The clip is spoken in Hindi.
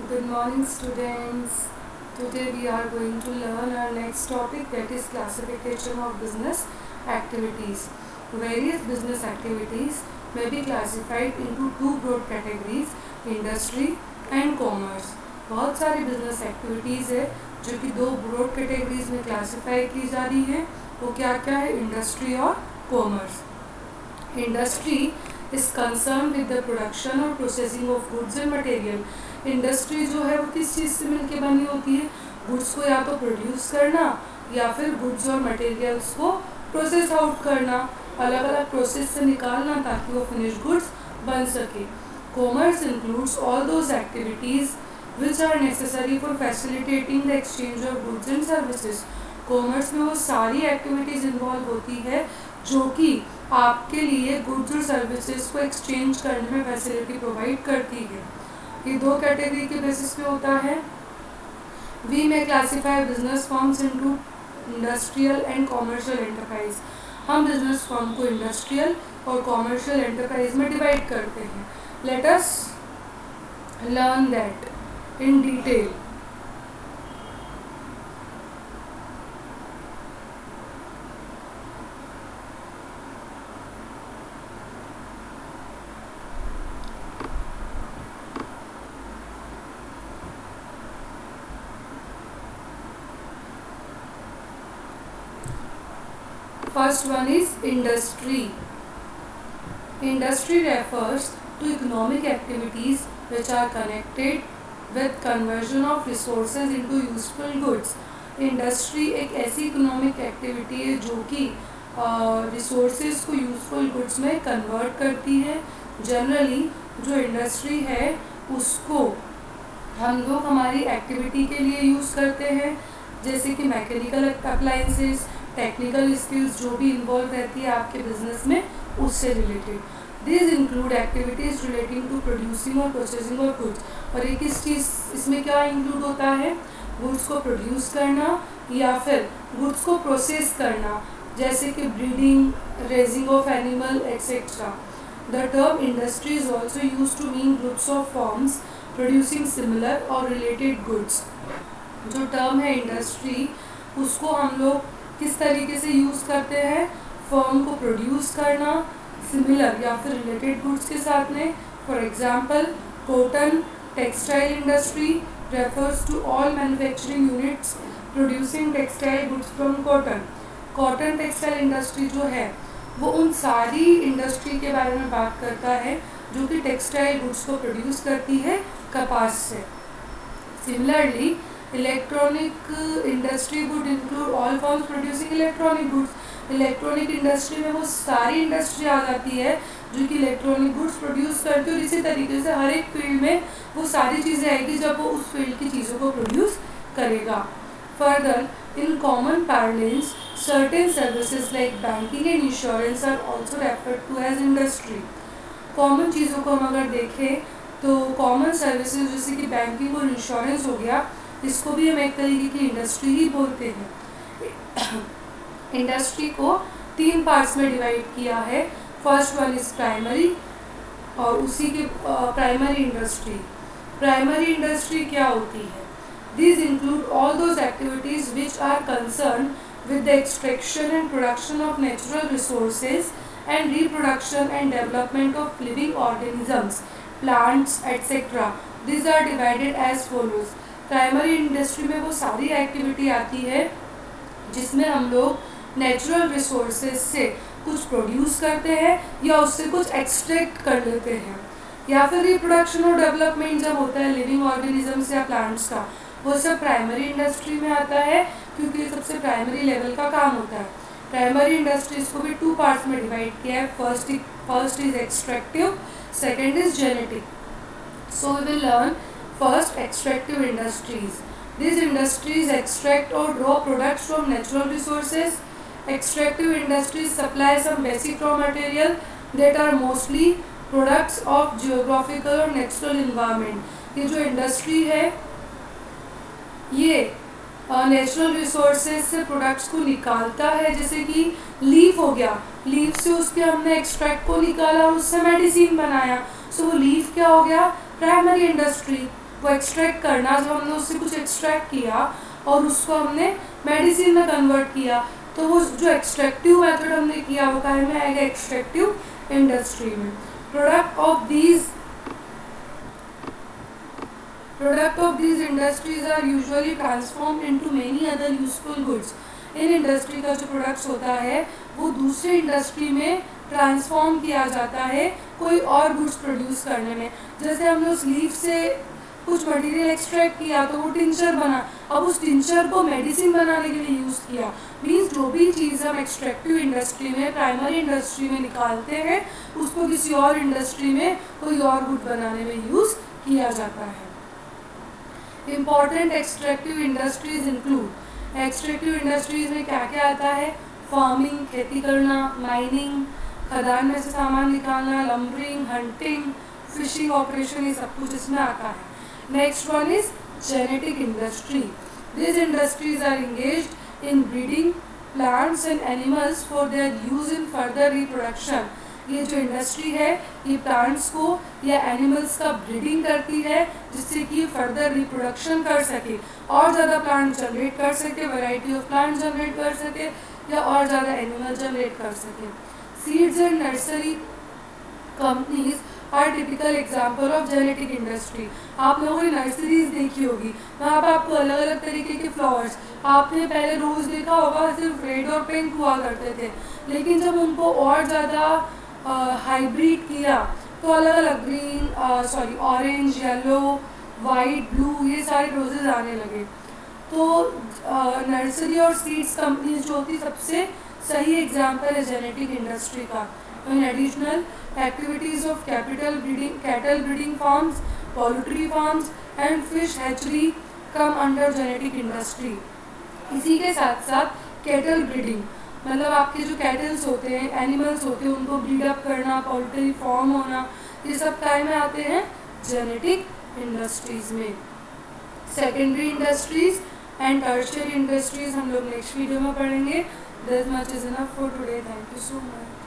Good morning, students. Today we are going to learn our next topic, that is classification of business activities. Various business activities may be classified into two broad categories, industry and commerce. बहुत सारी business activities है जो कि दो broad categories में classify की जा रही है. वो क्या क्या है? industry और commerce. Industry is concerned with the production or processing of goods and material. Industry जो है वो किस चीज़ से मिलके बनी होती है? गुड्स को या तो प्रोड्यूस करना या फिर गुड्स और मटेरियल्स को प्रोसेस आउट करना, अलग अलग प्रोसेस से निकालना ताकि वो फिनिश गुड्स बन सके. Commerce includes all those activities which are necessary for facilitating the exchange of goods and services. Commerce में वो सारी एक्टिविटीज़ इन्वॉल्व होती है जो कि आपके लिए गुड्स और सर्विसेज को एक्सचेंज करने में फैसिलिटी प्रोवाइड करती है. ये दो कैटेगरी के बेसिस पे होता है. वी में classify business forms into industrial and commercial enterprise. हम बिजनेस फॉर्म को इंडस्ट्रियल और कॉमर्शियल एंटरप्राइज में डिवाइड करते हैं. Let us learn that in detail. First one is industry. Industry refers to economic activities which are connected with conversion of resources into useful goods. Industry एक ऐसी इकोनॉमिक एक्टिविटी है जो कि रिसोर्सेज को यूजफुल गुड्स में कन्वर्ट करती है. जनरली जो इंडस्ट्री है उसको हम लोग हमारी एक्टिविटी के लिए यूज़ करते हैं, जैसे कि मैकेनिकल अप्लायंसेस, टेक्निकल स्किल्स जो भी इन्वॉल्व रहती है आपके बिजनेस में उससे related. This include activities relating to producing और प्रोसेसिंग ऑफ गुड्स. और एक इस चीज़ इसमें क्या इंक्लूड होता है? गुड्स को प्रोड्यूस करना या फिर गुड्स को प्रोसेस करना, जैसे कि breeding, raising of animal etcetera. The term industry is also use to mean groups of forms producing similar और रिलेटेड गुड्स. जो टर्म है इंडस्ट्री उसको हम लोग किस तरीके से यूज़ करते हैं? फर्म को प्रोड्यूस करना सिमिलर या फिर रिलेटेड गुड्स के साथ में. For example cotton textile industry refers to all manufacturing units producing textile goods from cotton. Cotton textile industry जो है वो उन सारी इंडस्ट्री के बारे में बात करता है जो कि टेक्सटाइल गुड्स को प्रोड्यूस करती है कपास से. Similarly electronic industry would include all forms producing electronic goods. Electronic industry में वो सारी इंडस्ट्री आ जाती है जो कि इलेक्ट्रॉनिक गुड्स प्रोड्यूस करती है. और इसी तरीके से हर एक फील्ड में वो सारी चीज़ें आएगी जब वो उस फील्ड की चीज़ों को प्रोड्यूस करेगा. Further in common parlance certain services like banking and insurance are also referred to as industry. Common चीज़ों को हम अगर देखें तो कॉमन सर्विसेज जैसे कि बैंकिंग और इंश्योरेंस हो गया, इसको भी हम एक तरीके की इंडस्ट्री ही बोलते हैं. इंडस्ट्री को 3 पार्ट्स में डिवाइड किया है. फर्स्ट वन इज प्राइमरी और उसी के प्राइमरी इंडस्ट्री. प्राइमरी इंडस्ट्री क्या होती है? This include all those activities which are concern with the extraction and production of natural resources and reproduction and development of living organisms, plants etcetera. This are divided as follows. Primary industry में वो सारी एक्टिविटी आती है जिसमें हम लोग नेचुरल रिसोर्सेज से कुछ प्रोड्यूस करते हैं या उससे कुछ एक्सट्रैक्ट कर लेते हैं, या फिर रिप्रोडक्शन और डेवलपमेंट जब होता है लिविंग ऑर्गेनिजम्स या प्लांट्स का, वो सब प्राइमरी इंडस्ट्री में आता है क्योंकि ये सबसे प्राइमरी लेवल का काम होता है. प्राइमरी इंडस्ट्रीज को भी 2 पार्ट्स में डिवाइड किया है. First is extractive, second is genetic. So we will learn First, extractive industries. These industries extract or draw products from natural resources. Extractive industries supply some basic raw material that are mostly products of geographical or natural environment. ये जो इंडस्ट्री है ये नेचुरल रिसोर्सेज से प्रोडक्ट्स को निकालता है, जैसे कि लीफ हो गया, लीफ से उसके हमने एक्सट्रैक्ट को निकाला और उससे मेडिसिन बनाया. सो वो लीफ क्या हो गया? Primary industry. वो एक्सट्रैक्ट करना, जब हमने उससे कुछ एक्सट्रैक्ट किया और उसको हमने मेडिसिन में कन्वर्ट किया, तो वो जो एक्सट्रैक्टिव मेथड हमने किया वो काहे में आएगा, एक्सट्रैक्टिव इंडस्ट्री में। Product of these industries are usually transformed into many other useful goods। In industry का जो प्रोडक्ट्स होता है वो दूसरे इंडस्ट्री में ट्रांसफॉर्म किया जाता है कोई और गुड्स प्रोड्यूस करने में। जैसे हमने उस लीफ से कुछ मटेरियल एक्सट्रैक्ट किया तो वो टिंचर बना, अब उस टिंचर को मेडिसिन बनाने के लिए यूज़ किया। मीन्स जो भी चीज़ हम एक्सट्रैक्टिव इंडस्ट्री में, प्राइमरी इंडस्ट्री में निकालते हैं, उसको किसी और इंडस्ट्री में कोई और गुड बनाने में यूज़ किया जाता है। Important extractive industries include, extractive industries में क्या क्या आता है, फार्मिंग, खेती करना, माइनिंग, खदान में से सामान निकालना, लंबरिंग, हंटिंग, फिशिंग ऑपरेशन, ये सब कुछ इसमें आता है। Next one is genetic industry. This industries are engaged in breeding plants and animals for their use in further reproduction. ये जो इंडस्ट्री है ये प्लांट्स को या एनिमल्स का ब्रीडिंग करती है जिससे कि फर्दर रिप्रोडक्शन कर सके, और ज़्यादा प्लांट जनरेट कर सके, वैरायटी ऑफ प्लांट जनरेट कर सके, या और ज़्यादा एनिमल जनरेट कर सके। Seeds and nursery companies are typical example of genetic industry. आप लोगों ने नर्सरीज देखी होगी, वहाँ पर आपको अलग अलग तरीके के फ्लावर्स, आपने पहले रोज़ देखा होगा सिर्फ रेड और पिंक हुआ करते थे, लेकिन जब उनको और ज़्यादा हाइब्रिड किया तो अलग अलग green orange, yellow, white, blue, ये सारे रोजेज आने लगे। तो नर्सरी और सीड्स कंपनीज जो होती सबसे सही एग्जाम्पल है जेनेटिक इंडस्ट्री का। In additional activities of cattle breeding farms, poultry farms and fish hatchery come under genetic industry. इसी के साथ साथ कैटल ब्रीडिंग, मतलब आपके जो कैटल्स होते हैं, एनिमल्स होते हैं, उनको ब्रीडअप करना, पोल्ट्री फार्म होना, ये सब काय में आते हैं, जेनेटिक इंडस्ट्रीज़ में। Secondary industries and tertiary industries हम लोग नेक्स्ट वीडियो में पढ़ेंगे। This much is enough for today. Thank you so much.